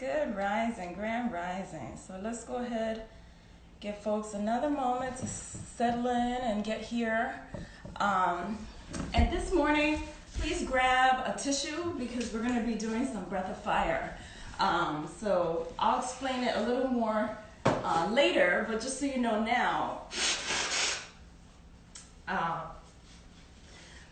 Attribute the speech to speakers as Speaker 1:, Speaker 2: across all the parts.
Speaker 1: Good rising, grand rising. So let's go ahead, give folks another moment to settle in and get here. And this morning, please grab a tissue because we're going to be doing some breath of fire. So I'll explain it a little more later, but just so you know now,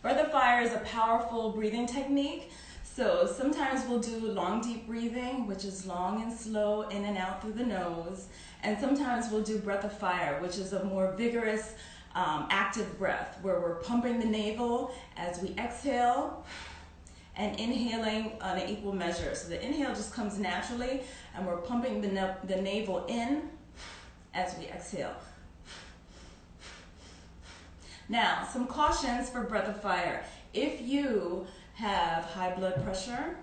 Speaker 1: breath of fire is a powerful breathing technique. So sometimes we'll do long, deep breathing, which is long and slow in and out through the nose. And sometimes we'll do breath of fire, which is a more vigorous, active breath, where we're pumping the navel as we exhale and inhaling on an equal measure. So the inhale just comes naturally, and we're pumping the navel in as we exhale. Now, some cautions for breath of fire. If you have high blood pressure,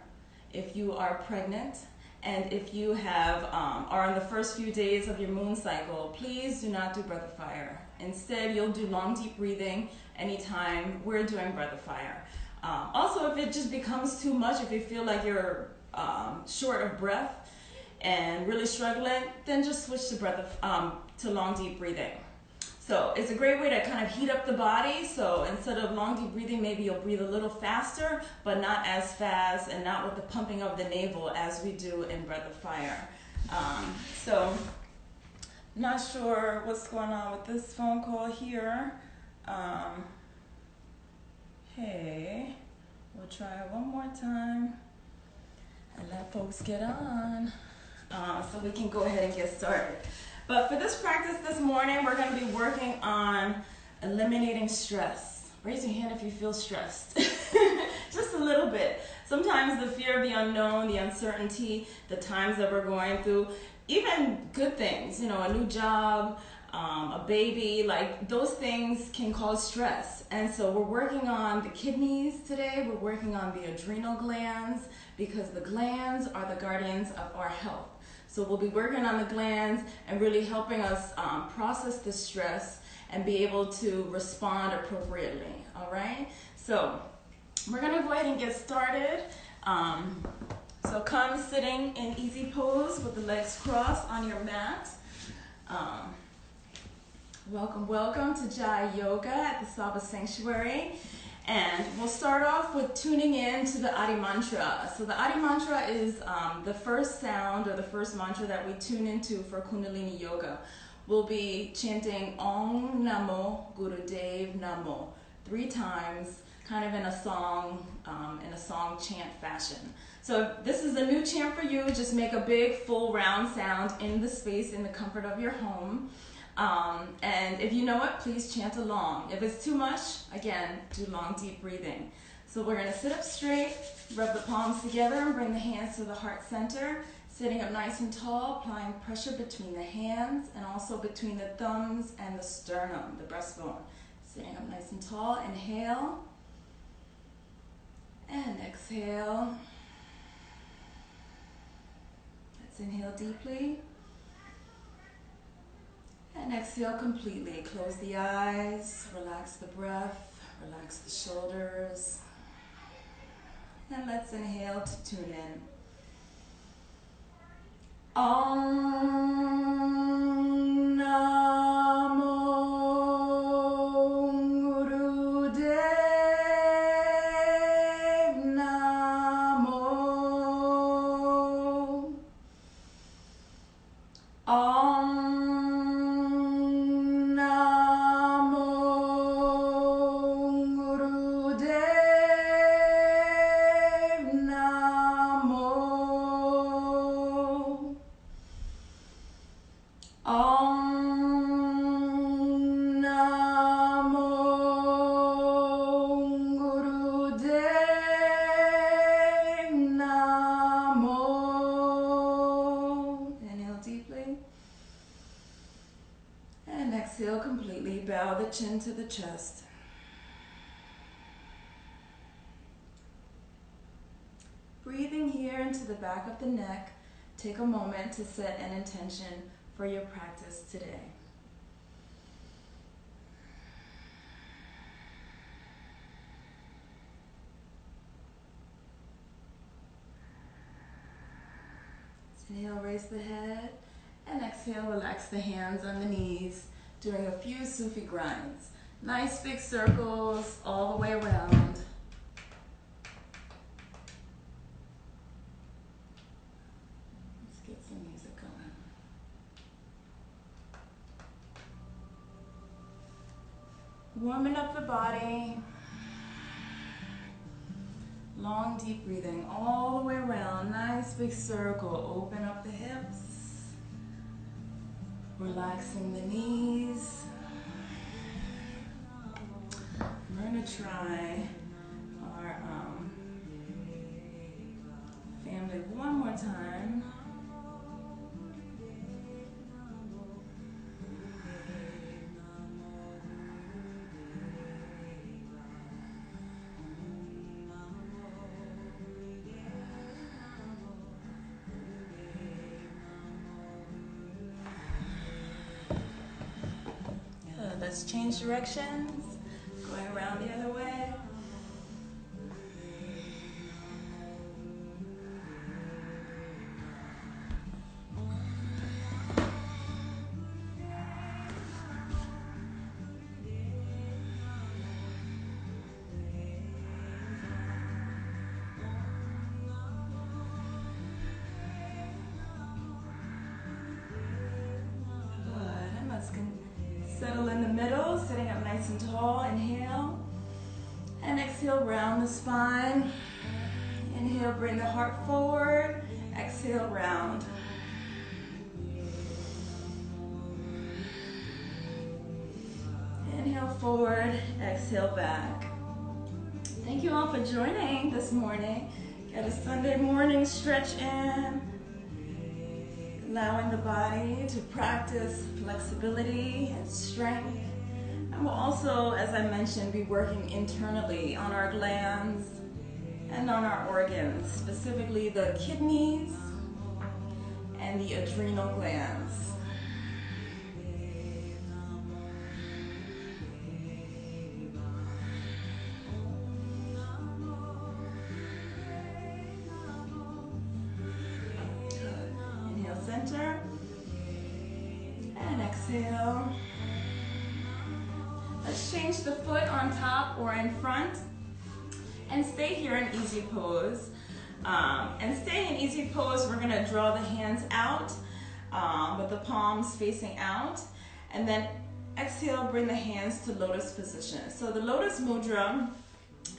Speaker 1: if you are pregnant, and if you are on the first few days of your moon cycle, please do not do breath of fire. Instead, you'll do long, deep breathing anytime we're doing breath of fire. Also, if it just becomes too much, if you feel like you're short of breath and really struggling, then just switch to long, deep breathing. So it's a great way to kind of heat up the body. So instead of long, deep breathing, maybe you'll breathe a little faster, but not as fast and not with the pumping of the navel as we do in breath of fire. So not sure what's going on with this phone call here. Hey, we'll try it one more time and let folks get on so we can go ahead and get started. But for this practice this morning, we're going to be working on eliminating stress. Raise your hand if you feel stressed. Just a little bit. Sometimes the fear of the unknown, the uncertainty, the times that we're going through, even good things, a new job, a baby, like those things can cause stress. And so we're working on the kidneys today. We're working on the adrenal glands because the glands are the guardians of our health. So we'll be working on the glands and really helping us process the stress and be able to respond appropriately, all right? So we're gonna go ahead and get started. So come sitting in easy pose with the legs crossed on your mat. Welcome to JaiYoga at the Saba Sanctuary. And we'll start off with tuning in to the Adi Mantra. So the Adi Mantra is the first sound or the first mantra that we tune into for Kundalini Yoga. We'll be chanting Om Namo Gurudev Namo 3 times, kind of in a song chant fashion. So if this is a new chant for you, just make a big full round sound in the space, in the comfort of your home. And if you know it, please chant along. If it's too much, again, do long, deep breathing. So we're going to sit up straight, rub the palms together, and bring the hands to the heart center. Sitting up nice and tall, applying pressure between the hands and also between the thumbs and the sternum, the breastbone. Sitting up nice and tall, inhale. And exhale. Let's inhale deeply. And exhale completely. Close the eyes, relax the breath, relax the shoulders. And let's inhale to tune in. Om Namo Gurudev Namo. Exhale completely, bow the chin to the chest. Breathing here into the back of the neck, take a moment to set an intention for your practice today. Inhale, raise the head. And exhale, relax the hands on the knees, doing a few Sufi grinds. Nice big circles all the way around. Let's get some music going. Warming up the body. Long, deep breathing all the way around. Nice big circle. Open up the hips. Relaxing the knees. We're going to try our family one more time. Let's change directions, going around the other way. Good, and let's settle in the middle, sitting up nice and tall. Inhale. And exhale, round the spine. Inhale, bring the heart forward. Exhale, round. Inhale, forward. Exhale, back. Thank you all for joining this morning. Get a Sunday morning stretch in. Allowing the body to practice flexibility and strength. And we'll also, as I mentioned, be working internally on our glands and on our organs, specifically the kidneys and the adrenal glands. Center and exhale. Let's change the foot on top or in front and stay here in easy pose. And stay in easy pose, we're going to draw the hands out with the palms facing out, and then exhale, bring the hands to lotus position. So the lotus mudra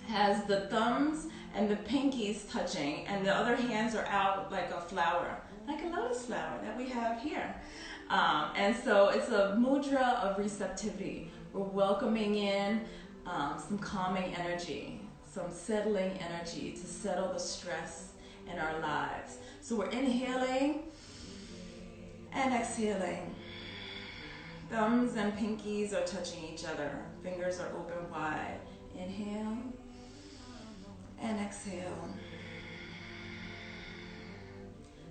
Speaker 1: has the thumbs and the pinkies touching, and the other hands are out like a flower, like a lotus flower that we have here. And so it's a mudra of receptivity. We're welcoming in some calming energy, some settling energy to settle the stress in our lives. So we're inhaling and exhaling. Thumbs and pinkies are touching each other. Fingers are open wide. Inhale and exhale.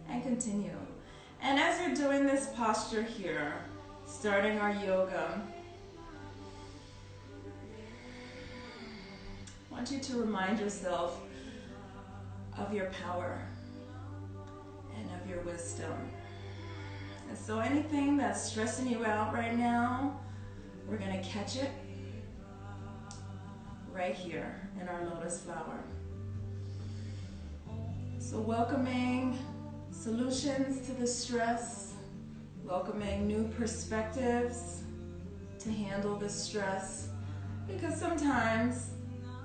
Speaker 1: And continue. And as you're doing this posture here, starting our yoga, I want you to remind yourself of your power and of your wisdom. And so anything that's stressing you out right now, we're going to catch it right here in our lotus flower. So welcoming solutions to the stress, welcoming new perspectives to handle the stress, because sometimes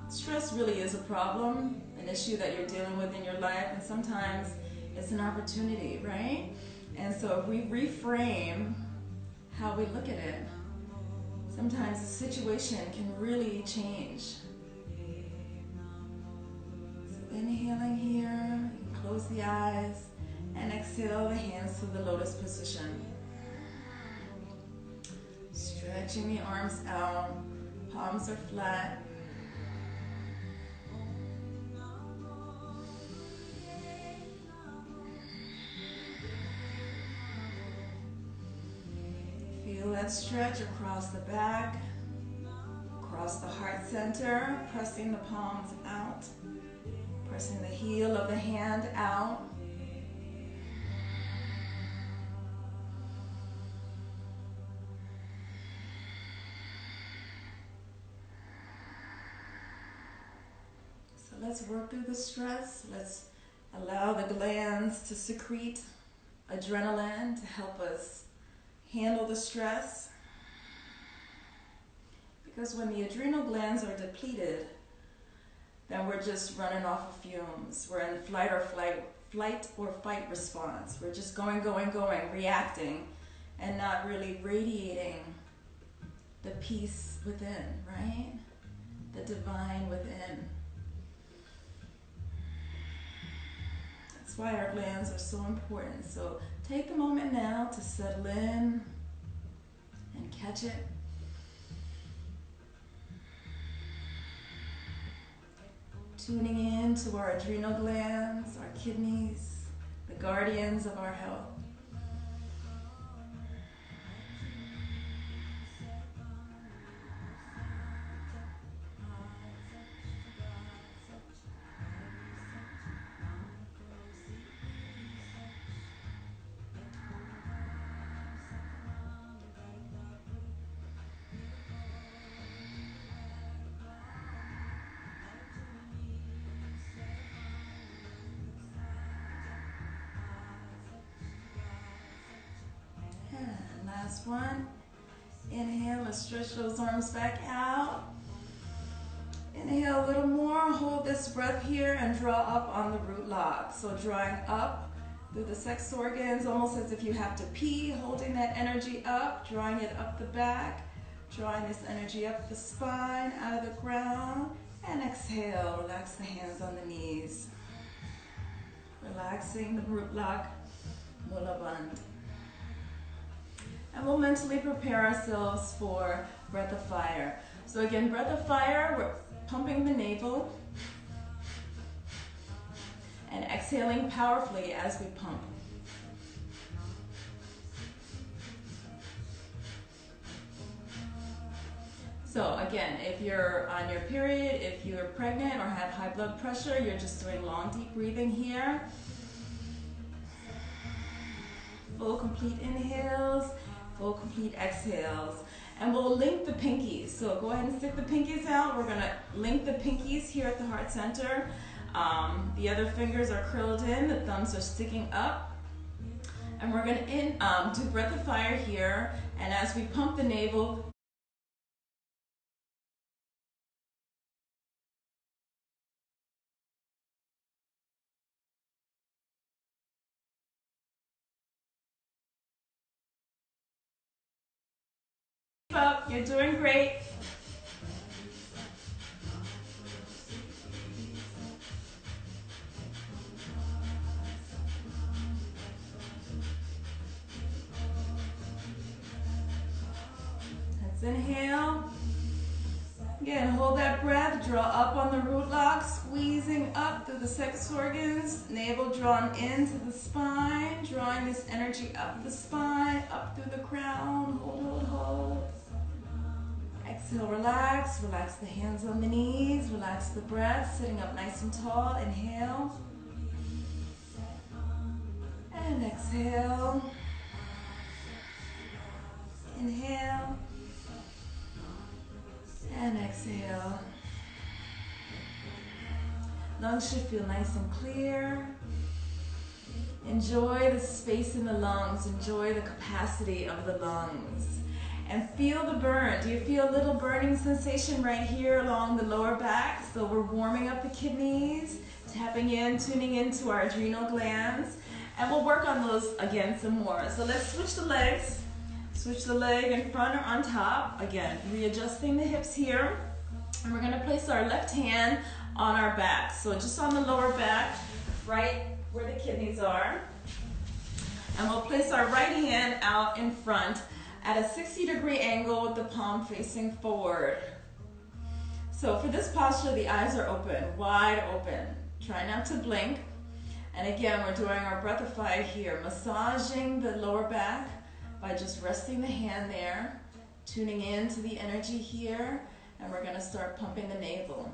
Speaker 1: stress really is a problem, an issue that you're dealing with in your life, and sometimes it's an opportunity, right? And so if we reframe how we look at it, sometimes the situation can really change. So inhaling here, close the eyes, and exhale the hands to the lotus position. Stretching the arms out, palms are flat. Feel that stretch across the back, across the heart center, pressing the palms out, pressing the heel of the hand out. let's work through the stress. Let's allow the glands to secrete adrenaline to help us handle the stress. Because when the adrenal glands are depleted, then we're just running off of fumes. We're in flight or fight response. We're just going, reacting, and not really radiating the peace within, right? The divine within. That's why our glands are so important. So take a moment now to settle in and catch it. Tuning in to our adrenal glands, our kidneys, the guardians of our health. Last one. Inhale, let's stretch those arms back out. Inhale a little more, hold this breath here and draw up on the root lock. So drawing up through the sex organs, almost as if you have to pee, holding that energy up, drawing it up the back, drawing this energy up the spine, out of the ground, and exhale, relax the hands on the knees. Relaxing the root lock, Mula Bandha. And we'll mentally prepare ourselves for breath of fire. So again, breath of fire, we're pumping the navel and exhaling powerfully as we pump. So again, if you're on your period, if you're pregnant or have high blood pressure, you're just doing long, deep breathing here. Full, complete inhales. Full, complete exhales. And we'll link the pinkies. So go ahead and stick the pinkies out. We're gonna link the pinkies here at the heart center. The other fingers are curled in, the thumbs are sticking up. And we're gonna do breath of fire here. And as we pump the navel, up, you're doing great. Let's inhale. Again, hold that breath, draw up on the root lock, squeezing up through the sex organs, navel drawn into the spine, drawing this energy up the spine, up through the crown, hold, hold, hold. Exhale, relax, relax the hands on the knees, relax the breath, sitting up nice and tall, inhale. And exhale. Inhale. And exhale. Lungs should feel nice and clear. Enjoy the space in the lungs. Enjoy the capacity of the lungs. And feel the burn. Do you feel a little burning sensation right here along the lower back? So we're warming up the kidneys, tapping in, tuning into our adrenal glands. And we'll work on those again some more. So let's switch the legs. Switch the leg in front or on top. Again, readjusting the hips here. And we're gonna place our left hand on our back. So just on the lower back, right where the kidneys are. And we'll place our right hand out in front at a 60-degree angle with the palm facing forward. So for this posture, the eyes are open, wide open. Try not to blink. And again, we're doing our breath of fire here, massaging the lower back by just resting the hand there, tuning in to the energy here, and we're gonna start pumping the navel.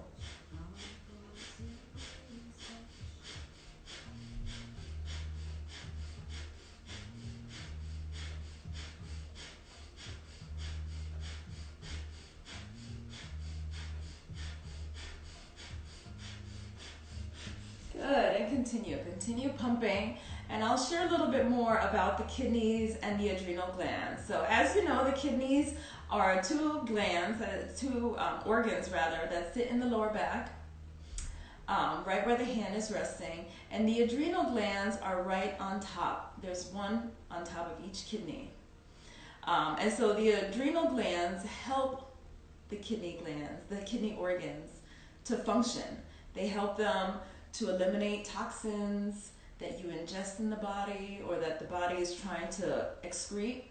Speaker 1: continue pumping, and I'll share a little bit more about the kidneys and the adrenal glands. So as you know, the kidneys are two glands, organs rather, that sit in the lower back, right where the hand is resting, and the adrenal glands are right on top. There's one on top of each kidney. And so the adrenal glands help the kidney organs to function. They help them to eliminate toxins that you ingest in the body or that the body is trying to excrete.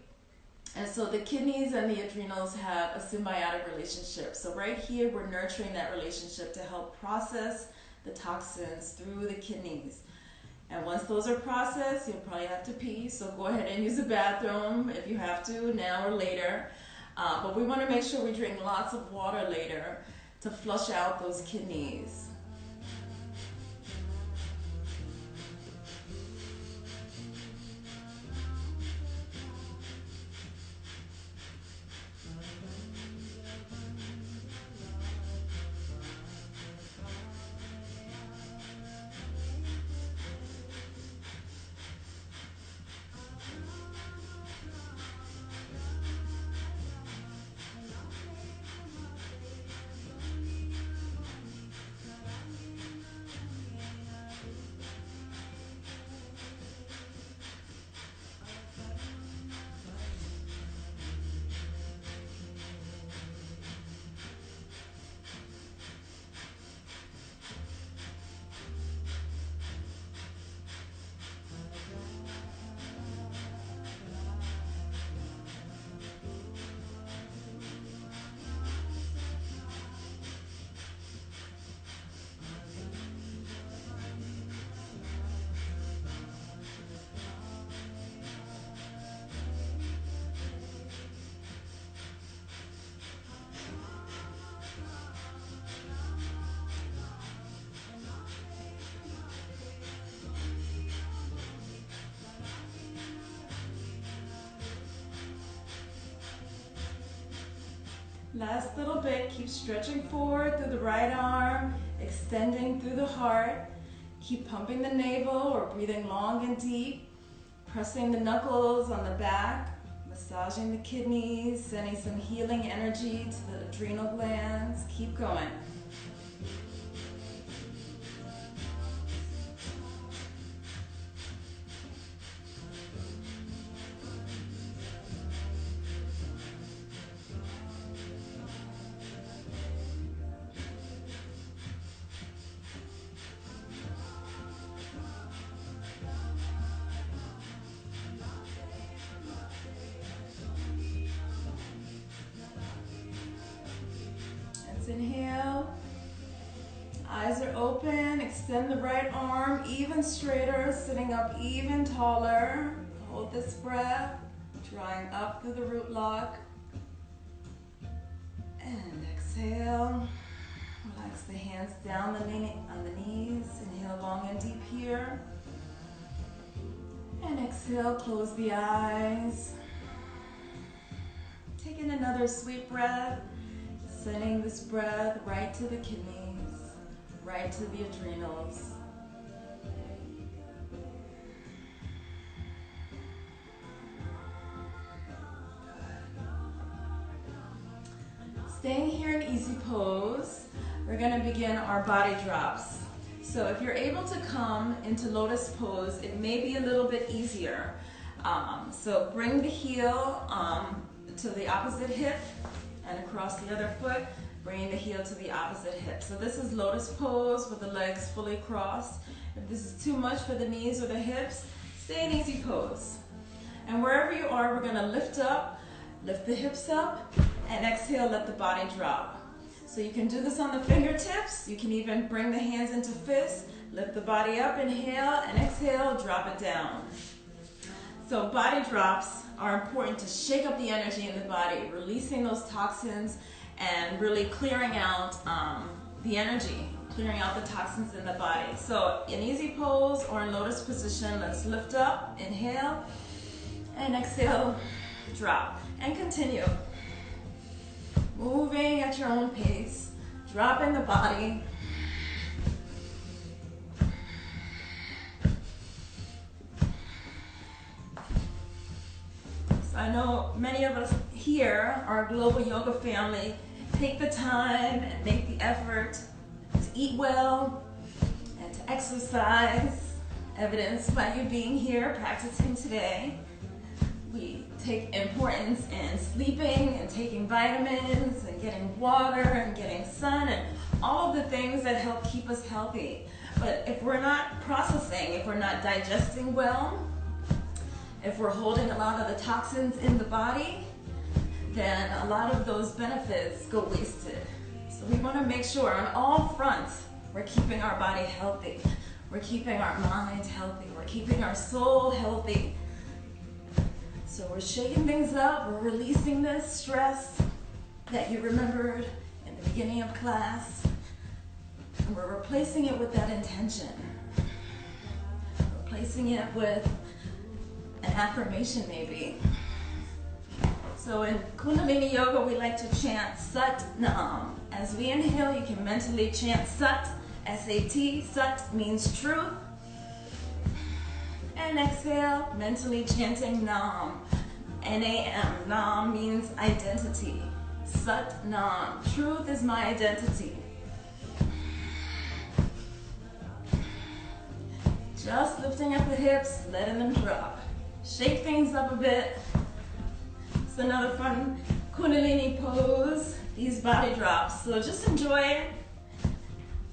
Speaker 1: And so the kidneys and the adrenals have a symbiotic relationship. So right here, we're nurturing that relationship to help process the toxins through the kidneys. And once those are processed, you'll probably have to pee, so go ahead and use the bathroom if you have to, now or later. But we want to make sure we drink lots of water later to flush out those kidneys. Last little bit, keep stretching forward through the right arm, extending through the heart. Keep pumping the navel or breathing long and deep, pressing the knuckles on the back, massaging the kidneys, sending some healing energy to the adrenal glands. Keep going. Inhale, eyes are open, extend the right arm even straighter, sitting up even taller. Hold this breath, drawing up through the root lock. And exhale, relax the hands down on the knees. Inhale long and deep here. And exhale, close the eyes. Take in another sweet breath. Sending this breath right to the kidneys, right to the adrenals. Staying here in easy pose, we're going to begin our body drops. So if you're able to come into lotus pose, it may be a little bit easier. So bring the heel to the opposite hip, and across the other foot, bringing the heel to the opposite hip. So this is lotus pose with the legs fully crossed. If this is too much for the knees or the hips, stay in easy pose. And wherever you are, we're gonna lift up, lift the hips up, and exhale, let the body drop. So you can do this on the fingertips. You can even bring the hands into fists, lift the body up, inhale, and exhale, drop it down. So body drops are important to shake up the energy in the body, releasing those toxins and really clearing out the energy, clearing out the toxins in the body. So in easy pose or in lotus position, let's lift up, inhale, and exhale, drop, and continue. Moving at your own pace, dropping the body. I know many of us here, our global yoga family, take the time and make the effort to eat well and to exercise, evidenced by you being here practicing today. We take importance in sleeping and taking vitamins and getting water and getting sun and all of the things that help keep us healthy. But if we're not processing, if we're not digesting well, if we're holding a lot of the toxins in the body, then a lot of those benefits go wasted. So we want to make sure on all fronts we're keeping our body healthy, we're keeping our mind healthy, we're keeping our soul healthy. So we're shaking things up, we're releasing this stress that you remembered in the beginning of class, and we're replacing it with that intention. Replacing it with an affirmation maybe. So in Kundalini Yoga, we like to chant Sat Nam. As we inhale, you can mentally chant Sat, S-A-T. Sat means truth. And exhale, mentally chanting Nam, N-A-M. Nam means identity. Sat Nam, truth is my identity. Just lifting up the hips, letting them drop. Shake things up a bit. It's another fun Kundalini pose, these body drops. So just enjoy it.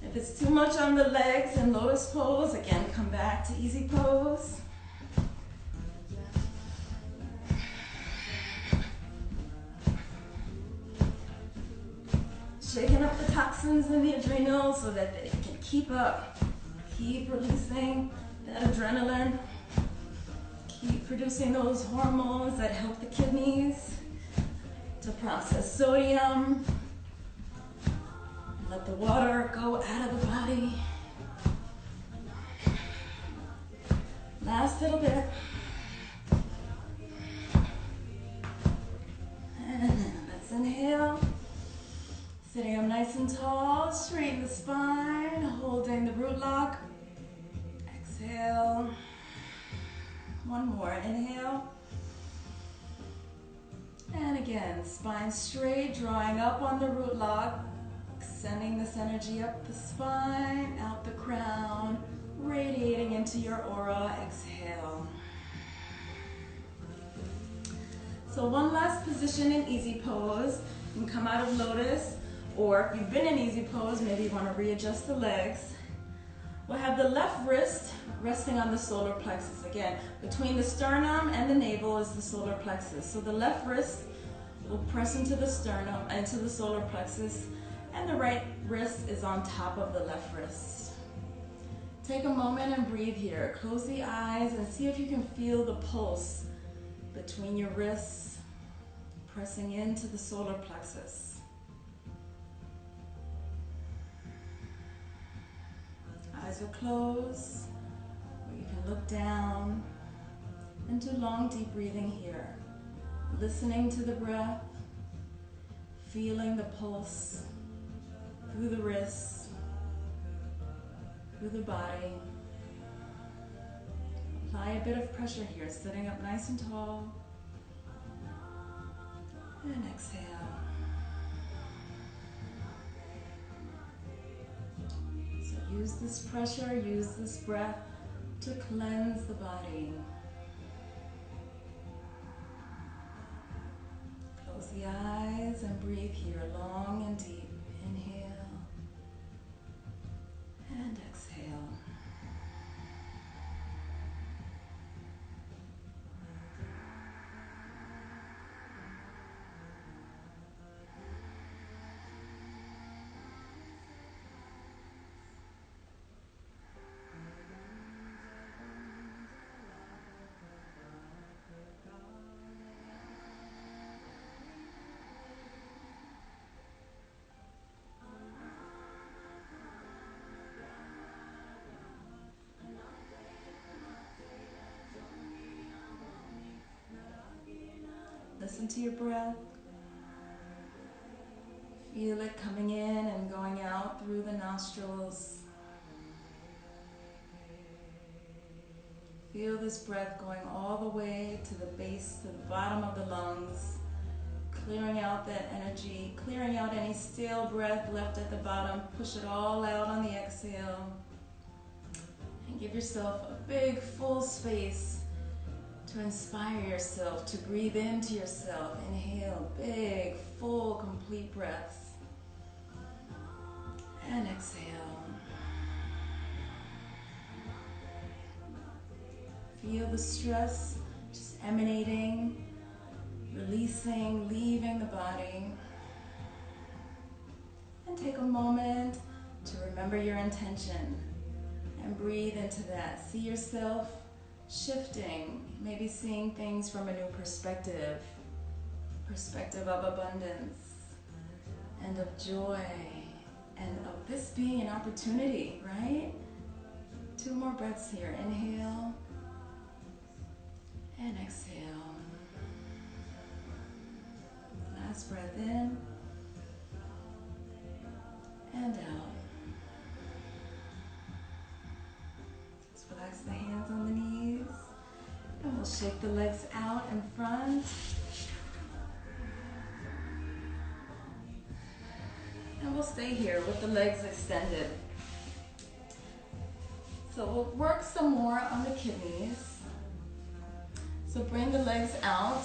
Speaker 1: If it's too much on the legs in lotus pose, again, come back to easy pose. Shaking up the toxins in the adrenals so that they can keep up. Keep releasing that adrenaline. Keep producing those hormones that help the kidneys to process sodium. Let the water go out of the body. Last little bit. And let's inhale. Sitting up nice and tall, straighten the spine, holding the root lock. Exhale. One more, inhale. And again, spine straight, drawing up on the root lock, sending this energy up the spine, out the crown, radiating into your aura. Exhale. So one last position in easy pose. You can come out of lotus, or if you've been in easy pose, maybe you want to readjust the legs. We'll have the left wrist resting on the solar plexus. Again, between the sternum and the navel is the solar plexus. So the left wrist will press into the sternum, into the solar plexus, and the right wrist is on top of the left wrist. Take a moment and breathe here. Close the eyes and see if you can feel the pulse between your wrists, pressing into the solar plexus. Eyes are closed, or you can look down and do long, deep breathing here. Listening to the breath, feeling the pulse through the wrists, through the body. Apply a bit of pressure here, sitting up nice and tall. And exhale. So use this pressure, use this breath to cleanse the body. Close the eyes and breathe here, long and deep. Inhale and exhale. Listen to your breath. Feel it coming in and going out through the nostrils. Feel this breath going all the way to the base, to the bottom of the lungs, clearing out that energy, clearing out any stale breath left at the bottom. Push it all out on the exhale. And give yourself a big, full space to inspire yourself, to breathe into yourself. Inhale, big, full, complete breaths. And exhale. Feel the stress just emanating, releasing, leaving the body. And take a moment to remember your intention and breathe into that. See yourself shifting, maybe seeing things from a new perspective of abundance and of joy and of this being an opportunity, right? 2 more breaths here. Inhale and exhale. Last breath in and out. Just relax the hands on the knees, and we'll shake the legs out in front. And we'll stay here with the legs extended. So we'll work some more on the kidneys. So bring the legs out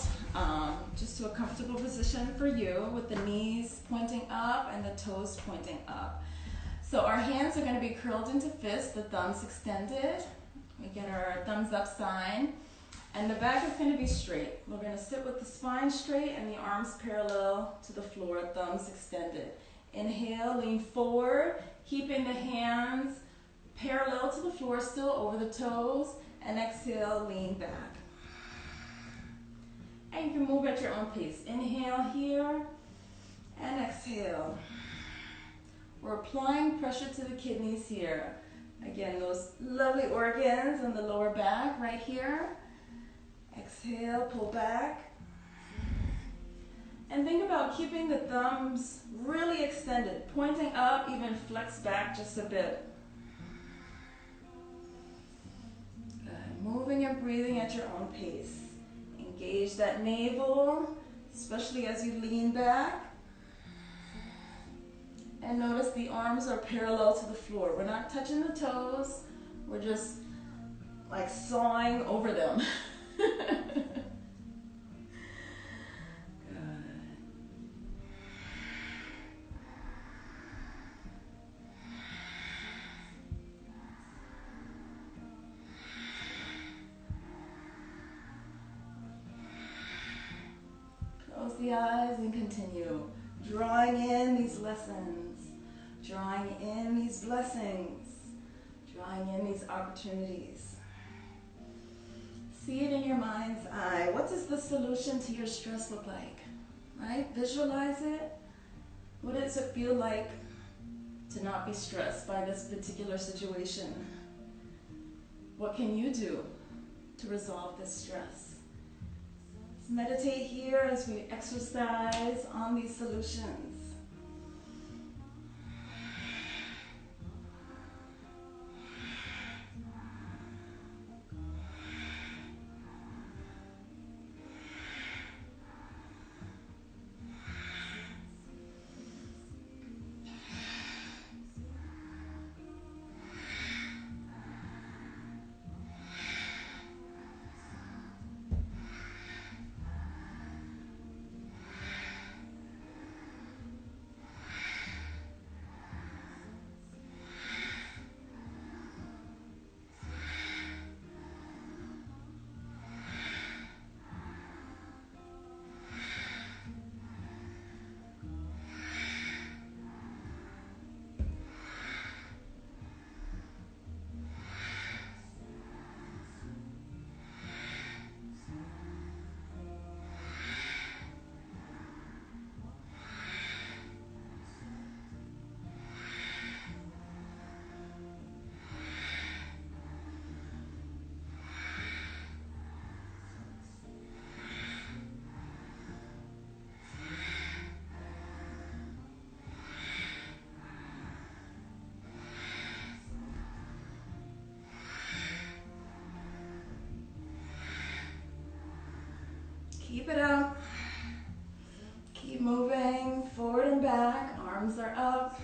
Speaker 1: just to a comfortable position for you, with the knees pointing up and the toes pointing up. So our hands are going to be curled into fists, the thumbs extended. We get our thumbs up sign. And the back is going to be straight. We're going to sit with the spine straight and the arms parallel to the floor, thumbs extended. Inhale, lean forward, keeping the hands parallel to the floor, still over the toes. And exhale, lean back. And you can move at your own pace. Inhale here and exhale. We're applying pressure to the kidneys here. Again, those lovely organs in the lower back right here. Exhale, pull back. And think about keeping the thumbs really extended, pointing up, even flex back just a bit. Good. Moving and breathing at your own pace. Engage that navel, especially as you lean back. And notice the arms are parallel to the floor. We're not touching the toes. We're just like sawing over them. Good. Close the eyes and continue. Drawing in these lessons, drawing in these blessings, drawing in these opportunities. See it in your mind's eye. What does the solution to your stress look like? Right? Visualize it. What does it feel like to not be stressed by this particular situation? What can you do to resolve this stress? Meditate here as we exercise on these solutions. Keep it up. Keep moving forward and back. Arms are up.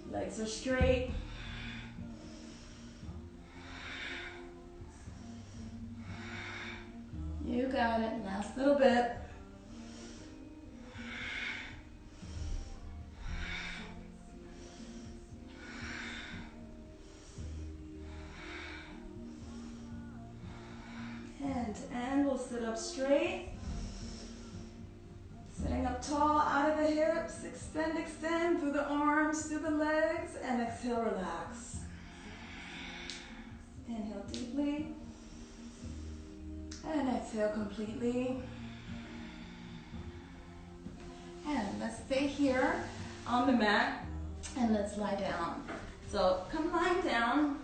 Speaker 1: Legs are straight. You got it. Last little bit. And we'll sit up straight. Sitting up tall, out of the hips. Extend, extend through the arms, through the legs, and exhale, relax. Inhale deeply. And exhale completely. And let's stay here on the mat and let's lie down. So come lying down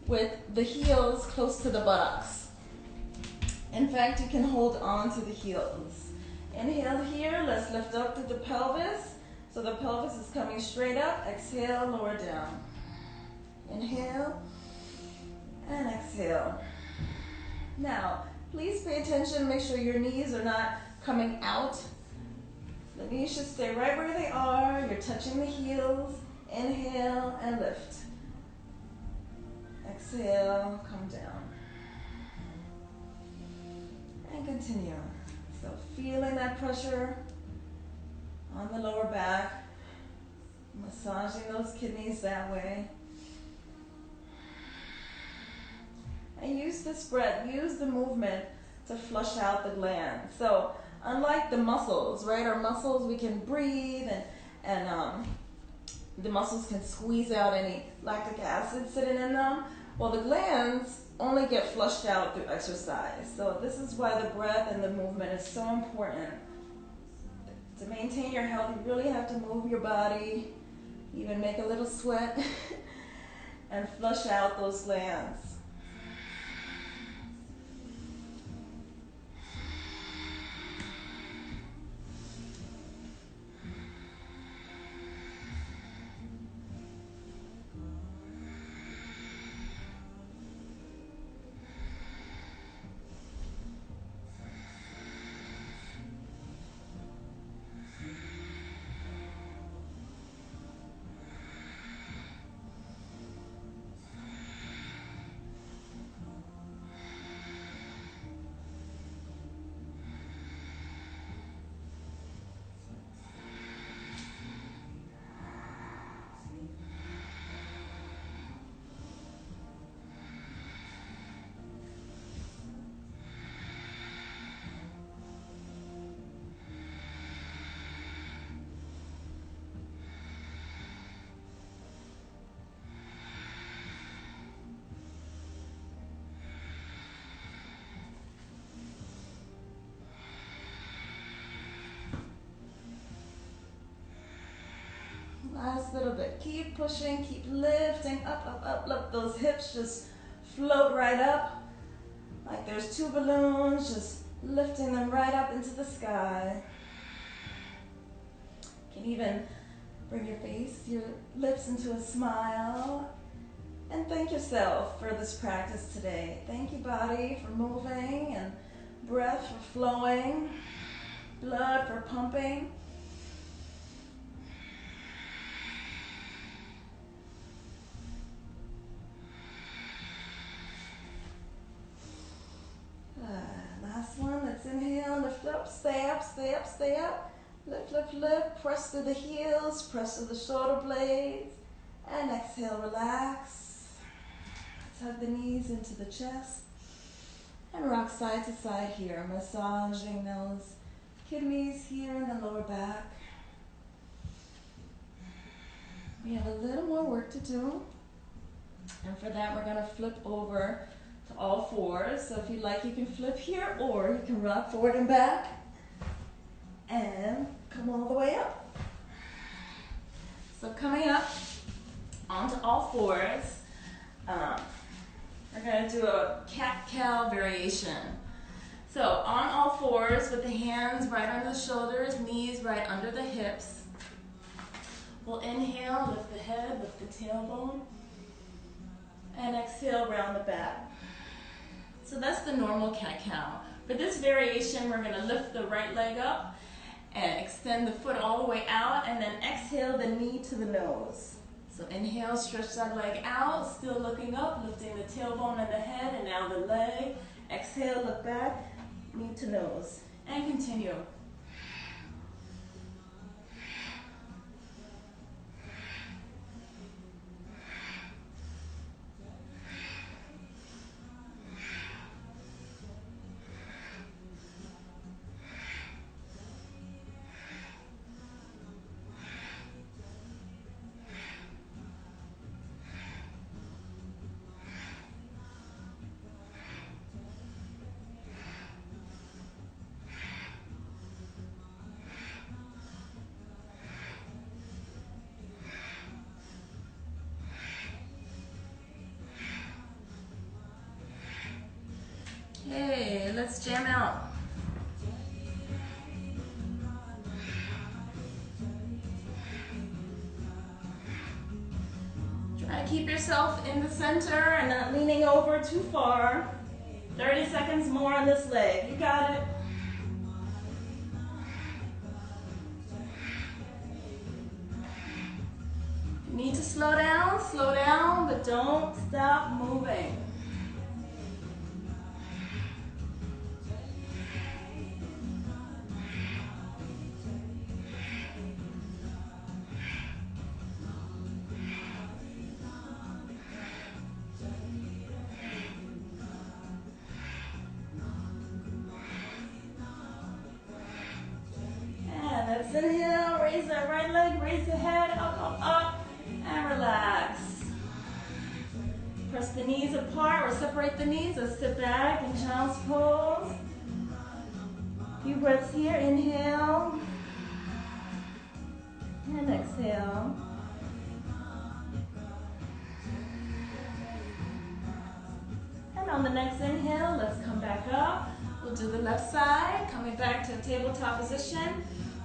Speaker 1: with the heels close to the buttocks. In fact, you can hold on to the heels. Inhale here, let's lift up through the pelvis. So the pelvis is coming straight up. Exhale, lower down. Inhale and exhale. Now, please pay attention, make sure your knees are not coming out. The knees should stay right where they are. You're touching the heels. Inhale and lift. Exhale, come down. And continue. So feeling that pressure on the lower back, massaging those kidneys that way. And use this breath, use the movement to flush out the glands. So unlike the muscles, right? Our muscles, we can breathe and the muscles can squeeze out any lactic acid sitting in them. Well, the glands only get flushed out through exercise. So this is why the breath and the movement is so important. To maintain your health, you really have to move your body, even make a little sweat, and flush out those glands. Last little bit. Keep pushing, keep lifting, up, up, up, up. Those hips just float right up. Like there's two balloons, just lifting them right up into the sky. You can even bring your face, your lips into a smile. And thank yourself for this practice today. Thank you, body, for moving, and breath for flowing, blood for pumping. Last one, let's inhale, lift up, stay up, stay up, stay up. Lift, lift, lift, press through the heels, press through the shoulder blades, and exhale, relax. Tug the knees into the chest, and rock side to side here, massaging those kidneys here in the lower back. We have a little more work to do, and for that we're going to flip over to all fours. So if you like, you can flip here, or you can rock forward and back and come all the way up. So coming up onto all fours, we're going to do a cat-cow variation. So on all fours with the hands right under the shoulders, knees right under the hips. We'll inhale, lift the head, lift the tailbone, and exhale, round the back. So that's the normal cat-cow. For this variation, we're gonna lift the right leg up and extend the foot all the way out, and then exhale the knee to the nose. So inhale, stretch that leg out, still looking up, lifting the tailbone and the head, and now the leg. Exhale, look back, knee to nose, and continue. Okay, let's jam out. Try to keep yourself in the center and not leaning over too far. 30 seconds more on this leg. You got it. If you need to slow down, but don't stop moving. Inhale, raise that right leg, raise the head, up, and relax. Press the knees apart or separate the knees or sit back in child's pose. Few breaths here, inhale, and exhale. And on the next inhale, let's come back up. We'll do the left side, coming back to tabletop position.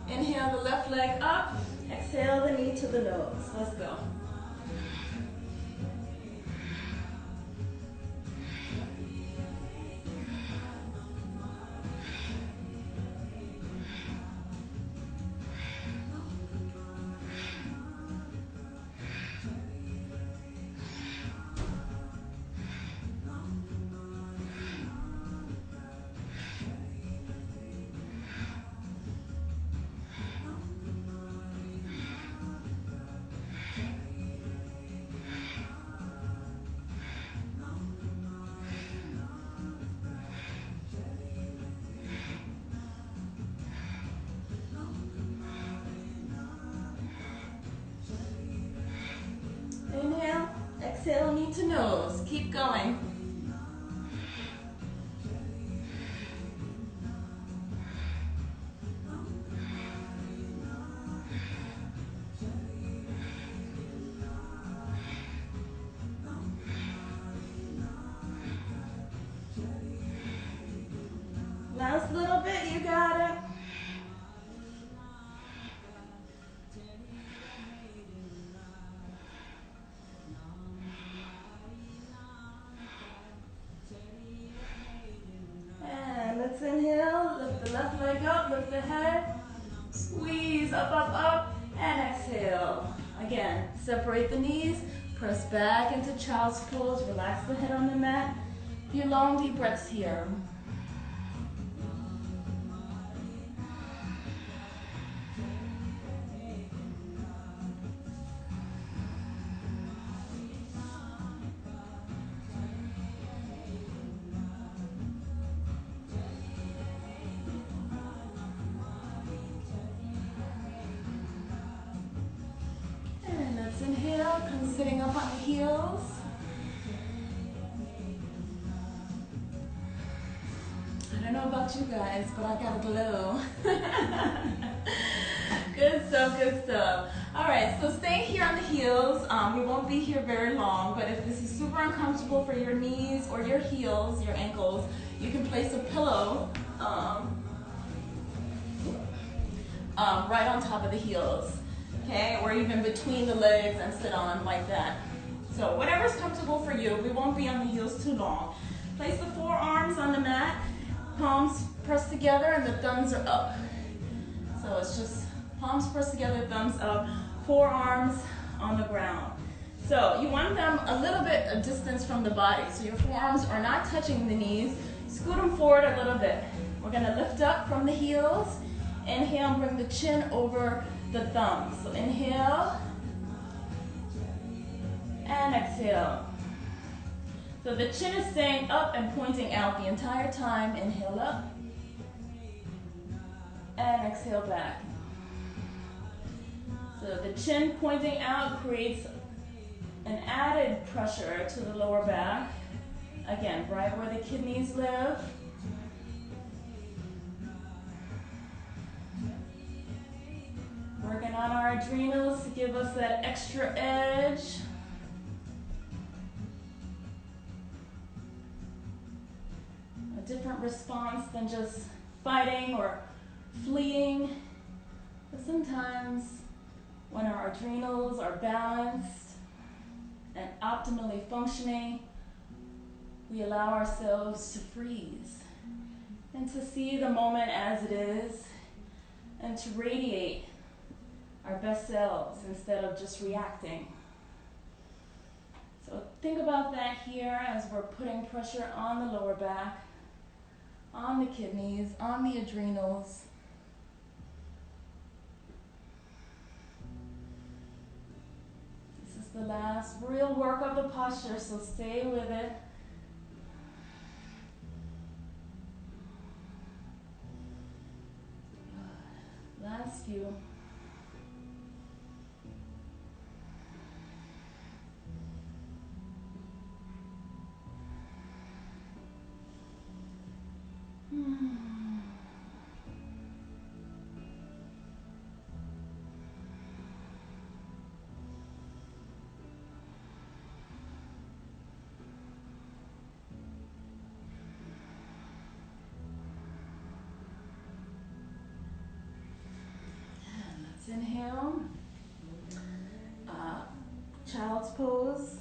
Speaker 1: Inhale the left leg up, exhale the knee to the nose. Let's go. Inhale, exhale, knee to nose. Keep going. Last little bit, you got it. And let's inhale, lift the left leg up, lift the head, squeeze up, and exhale. Again, separate the knees, press back into child's pose, relax the head on the mat. A few long, deep breaths here. Inhale, come sitting up on the heels. I don't know about you guys, but I got a glow. Good stuff, good stuff. All right, so stay here on the heels. We won't be here very long, but if this is super uncomfortable for your knees or your heels, your ankles, you can place a pillow right on top of the heels. Okay, or even between the legs and sit on like that. So whatever's comfortable for you. We won't be on the heels too long. Place the forearms on the mat, palms together and the thumbs are up. So it's just palms pressed together, thumbs up, forearms on the ground. So you want them a little bit of distance from the body. So your forearms are not touching the knees. Scoot them forward a little bit. We're gonna lift up from the heels. Inhale and bring the chin over the thumbs. So inhale and exhale. So the chin is staying up and pointing out the entire time. Inhale up and exhale back. So the chin pointing out creates an added pressure to the lower back. Again, right where the kidneys live. Working on our adrenals to give us that extra edge. A different response than just fighting or fleeing. But sometimes when our adrenals are balanced and optimally functioning, we allow ourselves to freeze and to see the moment as it is and to radiate our best selves instead of just reacting. So think about that here as we're putting pressure on the lower back, on the kidneys, on the adrenals. This is the last real work of the posture, so stay with it. Last few. Inhale, child's pose.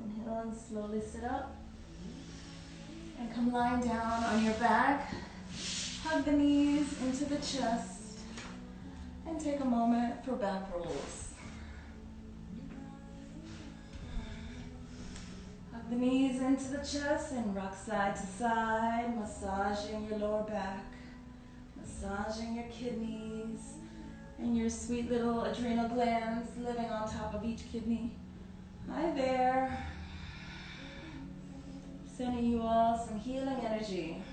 Speaker 1: Inhale and slowly sit up. And come lying down on your back. Hug the knees into the chest. And take a moment for back rolls. The knees into the chest and rock side to side, massaging your lower back, massaging your kidneys and your sweet little adrenal glands living on top of each kidney. Hi there. Sending you all some healing energy.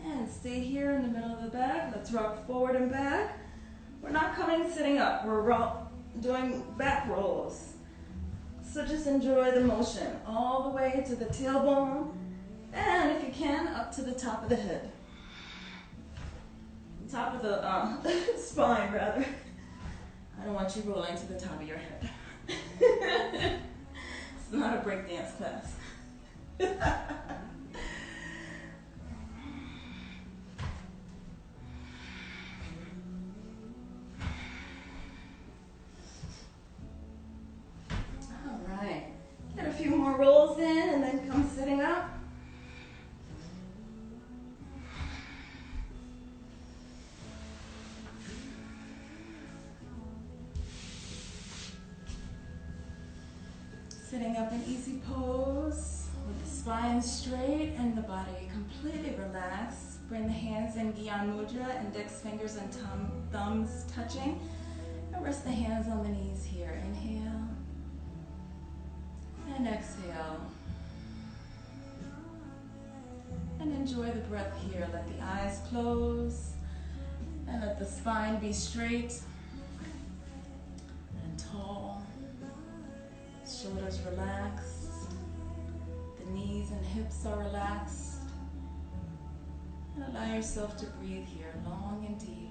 Speaker 1: And stay here in the middle of the back. Let's rock forward and back. We're not coming sitting up. We're doing back rolls. So just enjoy the motion all the way to the tailbone. And if you can, up to the top of the head. Top of the spine, rather. I don't want you rolling to the top of your head. It's not a breakdance class. Get a few more rolls in and then come sitting up. Sitting up in easy pose with the spine straight and the body completely relaxed. Bring the hands in Gyan Mudra, index fingers and thumbs touching. And rest the hands on the knees here. Inhale. And exhale. And enjoy the breath here. Let the eyes close and let the spine be straight and tall. Shoulders relaxed. The knees and hips are relaxed. And allow yourself to breathe here long and deep.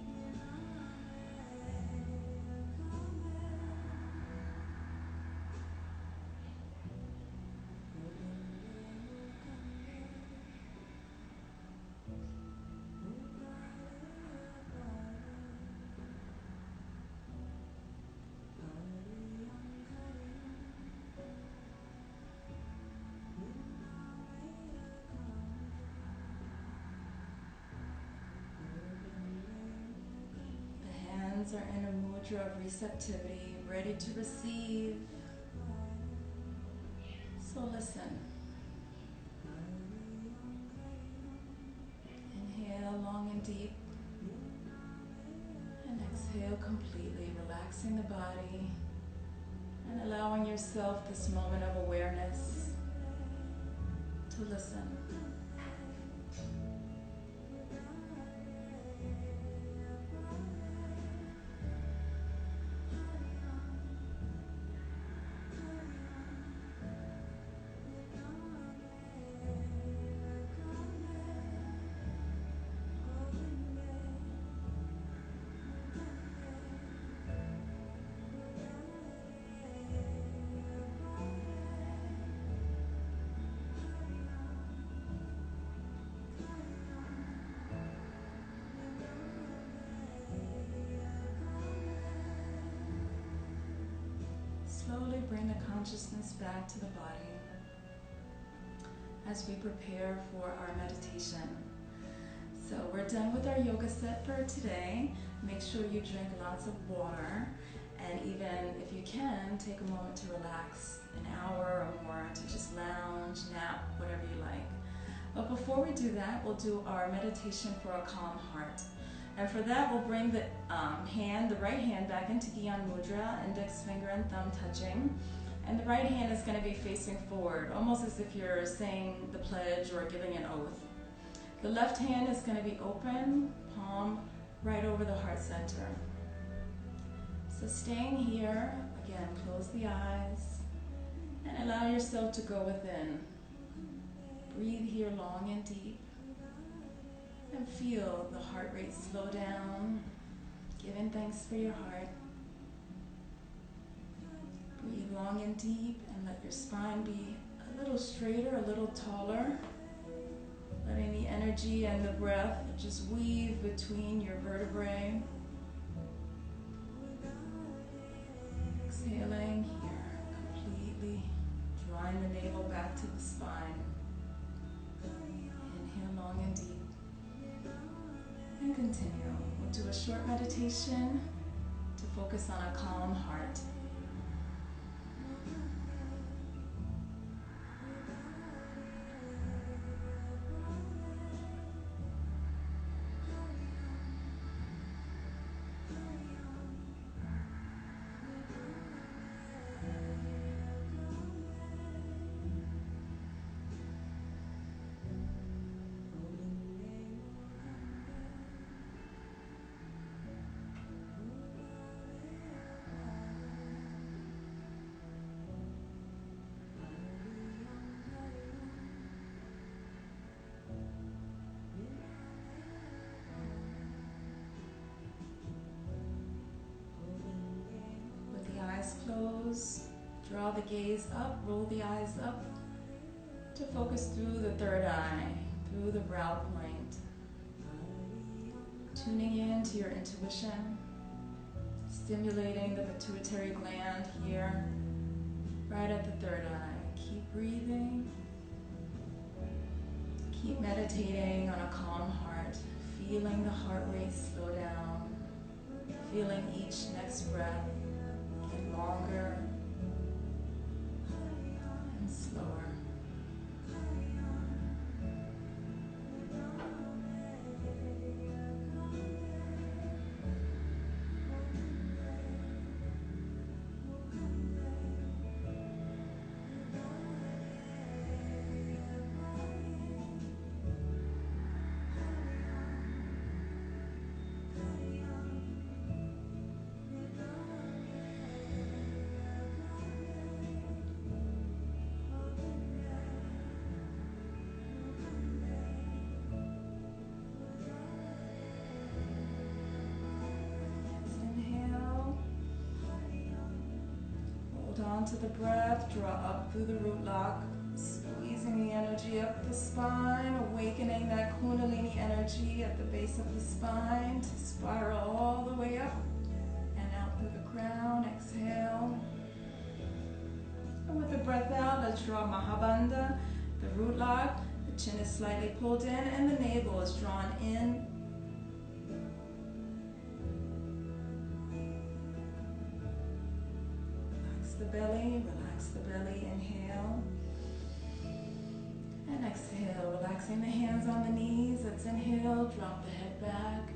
Speaker 1: hands are in a mudra of receptivity, ready to receive. So listen. Inhale long and deep. And exhale completely, relaxing the body and allowing yourself this moment of awareness to listen. Slowly bring the consciousness back to the body as we prepare for our meditation. So we're done with our yoga set for today. Make sure you drink lots of water, and even if you can, take a moment to relax, an hour or more, to just lounge, nap, whatever you like. But before we do that, we'll do our meditation for a calm heart. And for that, we'll bring the right hand back into Gyan Mudra, index finger and thumb touching. And the right hand is going to be facing forward, almost as if you're saying the pledge or giving an oath. The left hand is going to be open, palm right over the heart center. So staying here, again, close the eyes and allow yourself to go within. Breathe here long and deep. And feel the heart rate slow down, giving thanks for your heart. Breathe long and deep and let your spine be a little straighter, a little taller. Letting the energy and the breath just weave between your vertebrae. Exhaling here, completely drawing the navel back to the spine. Inhale long and deep. And continue. We'll do a short meditation to focus on a calm heart. Close, draw the gaze up, roll the eyes up to focus through the third eye, through the brow point. Tuning in to your intuition, stimulating the pituitary gland here, right at the third eye. Keep breathing, keep meditating on a calm heart, feeling the heart rate slow down, feeling each next breath longer and slower. Onto the breath, draw up through the root lock, squeezing the energy up the spine, awakening that Kundalini energy at the base of the spine to spiral all the way up and out through the crown. Exhale. And with the breath out, let's draw Mahabandha, the root lock. The chin is slightly pulled in and the navel is drawn in. belly. Relax the belly. Inhale. And exhale. Relaxing the hands on the knees. Let's inhale. Drop the head back.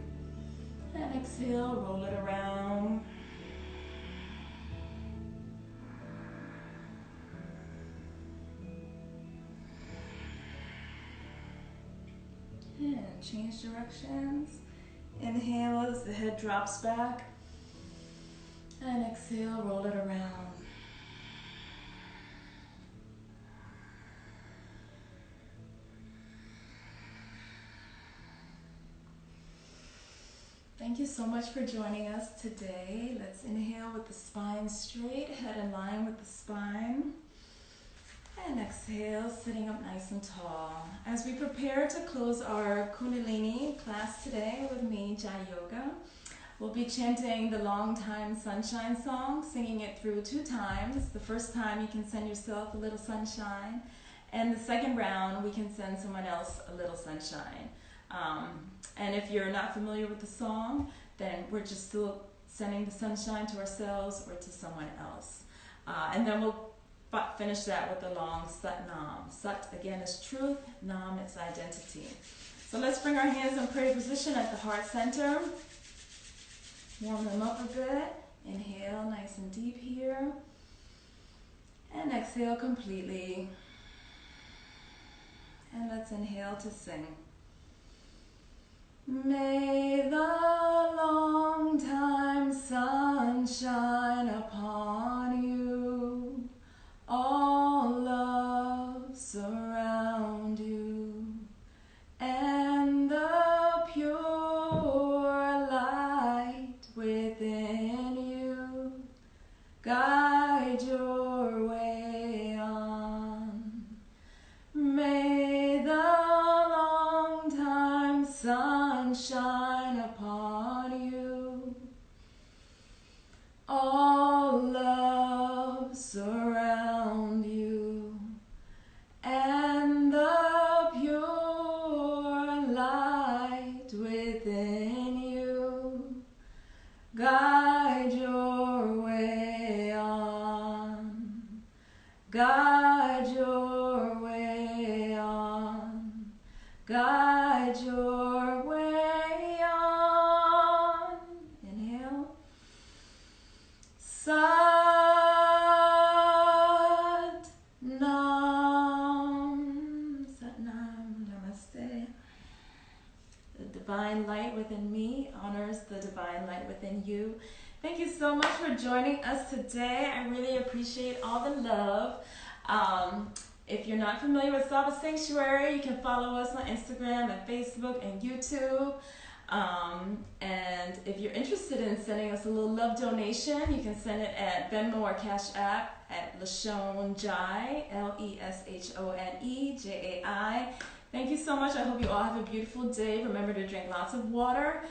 Speaker 1: And exhale. Roll it around. And change directions. Inhale as the head drops back. And exhale, roll it around. Thank you so much for joining us today. Let's inhale with the spine straight, head in line with the spine. And exhale, sitting up nice and tall. As we prepare to close our Kundalini class today with me, JaiYoga, we'll be chanting the Long Time Sunshine song, singing it through 2 times. The first time you can send yourself a little sunshine, and the second round we can send someone else a little sunshine. And if you're not familiar with the song, then we're just still sending the sunshine to ourselves or to someone else. And then we'll finish that with the long Sat Nam. Sat again is truth, Nam is identity. So let's bring our hands in prayer position at the heart center. Warm them up a bit. Inhale nice and deep here. And exhale completely. And let's inhale to sing. May the long time sun shine upon you. All love surround you, and the pure light within you guide your way on. May the long time sun shine upon you. All love surround you, and the pure light within you guide your way on. Guide your way on. Guide your way on. Inhale. Sat Nam. Sat Nam. Namaste. The divine light within me honors the divine light within you. Thank you so much for joining us today. I really appreciate all the love. If you're not familiar with Saba Sanctuary, you can follow us on Instagram and Facebook and YouTube. And if you're interested in sending us a little love donation, you can send it at Venmo or Cash App at Leshone Jai, LESHONE JAI. Thank you so much. I hope you all have a beautiful day. Remember to drink lots of water